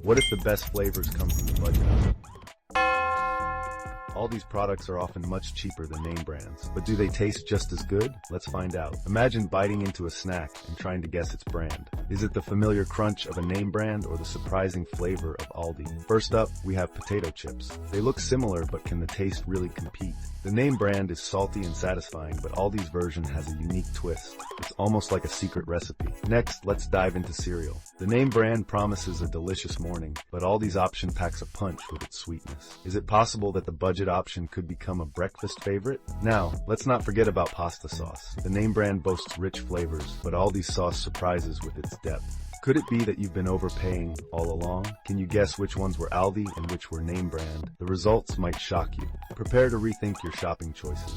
What if the best flavors come from the budget? Aldi's products are often much cheaper than name brands, but do they taste just as good? Let's find out. Imagine biting into a snack and trying to guess its brand. Is it the familiar crunch of a name brand or the surprising flavor of Aldi? First up, we have potato chips. They look similar, but can the taste really compete? The name brand is salty and satisfying, but Aldi's version has a unique twist. It's almost like a secret recipe. Next, let's dive into cereal. The name brand promises a delicious morning, but Aldi's option packs a punch with its sweetness. Is it possible that the budget option could become a breakfast favorite? Now, let's not forget about pasta sauce. The name brand boasts rich flavors, but Aldi's sauce surprises with its depth. Could it be that you've been overpaying all along? Can you guess which ones were Aldi and which were name brand? The results might shock you. Prepare to rethink your shopping choices.